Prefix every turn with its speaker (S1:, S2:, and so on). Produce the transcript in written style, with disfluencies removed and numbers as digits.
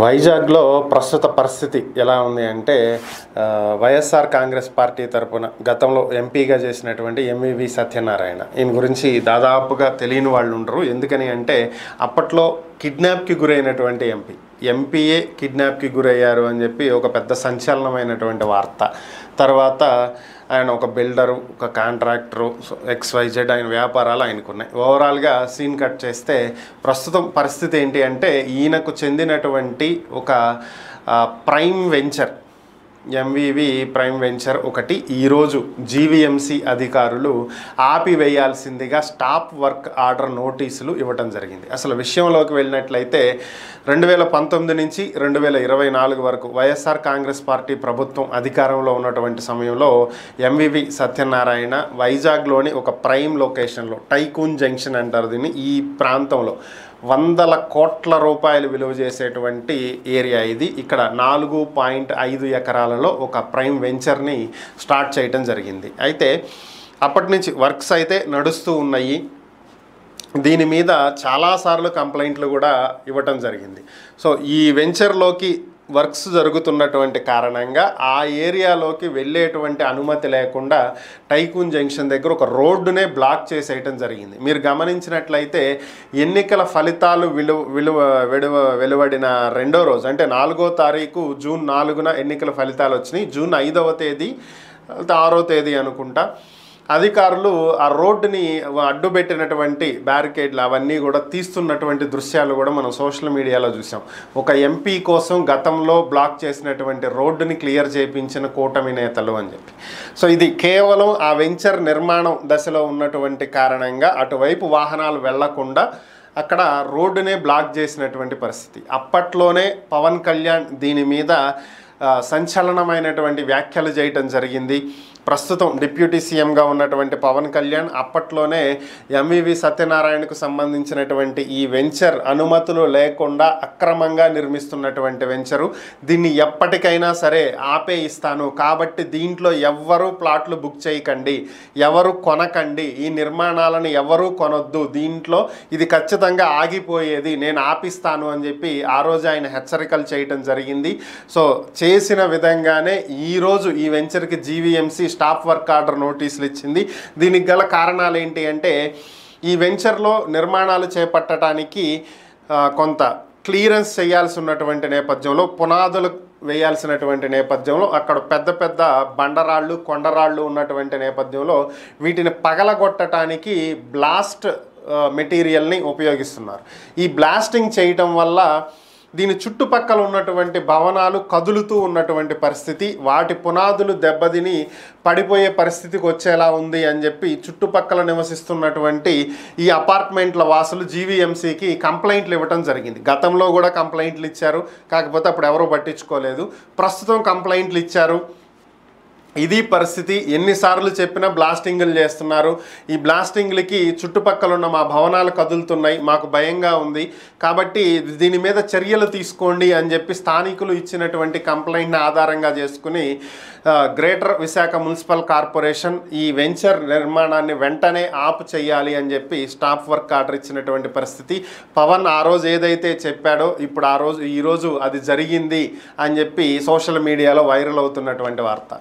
S1: వైజాగ్లో ప్రస్తుత పరిస్థితి ఎలా ఉంది అంటే వైఎస్ఆర్ కాంగ్రెస్ పార్టీ తరపున గతంలో ఎంపీగా చేసినటువంటి ఎంవివి సత్యనారాయణ ఈయన గురించి దాదాపుగా తెలియని వాళ్ళు ఉండరు. ఎందుకని అంటే అప్పట్లో కిడ్నాప్కి గురైనటువంటి ఎంపీఏ కిడ్నాప్కి గురయ్యారు అని చెప్పి ఒక పెద్ద సంచలనమైనటువంటి వార్త. తర్వాత ఆయన ఒక బిల్డరు, ఒక కాంట్రాక్టరు, XYZ ఆయన వ్యాపారాలు ఆయనకున్నాయి. ఓవరాల్గా సీన్ కట్ చేస్తే ప్రస్తుతం పరిస్థితి ఏంటి అంటే ఈయనకు చెందినటువంటి ఒక prime venture MVV prime venture ఒకటి ఈరోజు జీవీఎంసీ అధికారులు ఆపివేయాల్సిందిగా స్టాప్ వర్క్ ఆర్డర్ నోటీసులు ఇవ్వటం జరిగింది. అసలు విషయంలోకి వెళ్ళినట్లయితే 2019 నుంచి 2024 వరకు వైఎస్ఆర్ కాంగ్రెస్ పార్టీ ప్రభుత్వం అధికారంలో ఉన్నటువంటి సమయంలో ఎంవివి సత్యనారాయణ వైజాగ్లోని ఒక ప్రైమ్ లొకేషన్లో టైకూన్ జంక్షన్ అంటారు దీన్ని, ఈ ప్రాంతంలో 100 కోట్ల రూపాయలు విలువ చేసేటువంటి ఏరియా ఇది. ఇక్కడ 4.5 ఎకరాలలో ఒక ప్రైమ్ వెంచర్ని స్టార్ట్ చేయడం జరిగింది. అయితే అప్పటి నుంచి వర్క్స్ అయితే నడుస్తూ ఉన్నాయి. దీని మీద చాలాసార్లు కంప్లైంట్లు కూడా ఇవ్వటం జరిగింది. సో ఈ వెంచర్లోకి వర్క్స్ జరుగుతున్నటువంటి కారణంగా ఆ ఏరియాలోకి వెళ్ళేటువంటి అనుమతి లేకుండా టైకూన్ జంక్షన్ దగ్గర ఒక రోడ్డునే బ్లాక్ చేసేయటం జరిగింది. మీరు గమనించినట్లయితే ఎన్నికల ఫలితాలు వెలువడిన రెండో రోజు అంటే 4వ తారీఖు జూన్ 4న ఎన్నికల ఫలితాలు వచ్చినాయి. జూన్ 5వ తేదీ 6వ తేదీ అనుకుంటా అధికారులు ఆ రోడ్డుని అడ్డుపెట్టినటువంటి బ్యారికేడ్లు అవన్నీ కూడా తీస్తున్నటువంటి దృశ్యాలు కూడా మనం సోషల్ మీడియాలో చూసాం. ఒక ఎంపీ కోసం గతంలో బ్లాక్ చేసినటువంటి రోడ్డుని క్లియర్ చేయించిన కూటమి నేతలు అని చెప్పి. సో ఇది కేవలం ఆ వెంచర్ నిర్మాణం దశలో ఉన్నటువంటి కారణంగా అటువైపు వాహనాలు వెళ్లకుండా అక్కడ రోడ్డునే బ్లాక్ చేసినటువంటి పరిస్థితి. అప్పట్లోనే పవన్ కళ్యాణ్ దీని మీద సంచలనమైనటువంటి వ్యాఖ్యలు చేయటం జరిగింది. ప్రస్తుతం డిప్యూటీ సీఎంగా ఉన్నటువంటి పవన్ కళ్యాణ్ అప్పట్లోనే ఎంవివి సత్యనారాయణకు సంబంధించినటువంటి ఈ వెంచర్ అనుమతులు లేకుండా అక్రమంగా నిర్మిస్తున్నటువంటి వెంచరు, దీన్ని ఎప్పటికైనా సరే ఆపేయిస్తాను, కాబట్టి దీంట్లో ఎవ్వరూ ప్లాట్లు బుక్ చేయకండి, ఎవరు కొనకండి, ఈ నిర్మాణాలను ఎవరూ కొనొద్దు, దీంట్లో ఇది ఖచ్చితంగా ఆగిపోయేది, నేను ఆపిస్తాను అని చెప్పి ఆ రోజు ఆయన హెచ్చరికలు చేయటం జరిగింది. సో చేసిన విధంగానే ఈరోజు ఈ వెంచర్కి జీవీఎంసీ స్టాప్ వర్క్ ఆర్డర్ నోటీసులు ఇచ్చింది. దీనికి గల కారణాలు ఏంటి అంటే ఈ వెంచర్లో నిర్మాణాలు చేపట్టడానికి కొంత క్లియరెన్స్ చేయాల్సి ఉన్నటువంటి నేపథ్యంలో, పునాదులు వేయాల్సినటువంటి నేపథ్యంలో, అక్కడ పెద్ద పెద్ద బండరాళ్ళు కొండరాళ్ళు ఉన్నటువంటి నేపథ్యంలో వీటిని పగలగొట్టడానికి బ్లాస్ట్ మెటీరియల్ని ఉపయోగిస్తున్నారు. ఈ బ్లాస్టింగ్ చేయటం వల్ల దీని చుట్టుపక్కల ఉన్నటువంటి భవనాలు కదులుతూ ఉన్నటువంటి పరిస్థితి, వాటి పునాదులు దెబ్బతిని పడిపోయే పరిస్థితికి వచ్చేలా ఉంది అని చెప్పి చుట్టుపక్కల నివసిస్తున్నటువంటి ఈ అపార్ట్మెంట్ల వాసులు జీవీఎంసీకి కంప్లైంట్లు ఇవ్వటం జరిగింది. గతంలో కూడా కంప్లైంట్లు ఇచ్చారు, కాకపోతే అప్పుడు ఎవరూ పట్టించుకోలేదు. ప్రస్తుతం కంప్లైంట్లు ఇచ్చారు. ఇది పరిస్థితి. ఎన్నిసార్లు చెప్పినా బ్లాస్టింగ్లు చేస్తున్నారు. ఈ బ్లాస్టింగ్లకి చుట్టుపక్కల ఉన్న మా భవనాలు కదులుతున్నాయి, మాకు భయంగా ఉంది, కాబట్టి దీని మీద చర్యలు తీసుకోండి అని చెప్పి స్థానికులు ఇచ్చినటువంటి కంప్లైంట్ని ఆధారంగా చేసుకుని గ్రేటర్ విశాఖ మున్సిపల్ కార్పొరేషన్ ఈ వెంచర్ నిర్మాణాన్ని వెంటనే ఆపు చేయాలి అని చెప్పి స్టాప్ వర్క్ ఆర్డర్ ఇచ్చినటువంటి పరిస్థితి. పవన్ ఆ రోజు ఏదైతే చెప్పాడో ఇప్పుడు ఈరోజు అది జరిగింది అని చెప్పి సోషల్ మీడియాలో వైరల్ అవుతున్నటువంటి వార్త.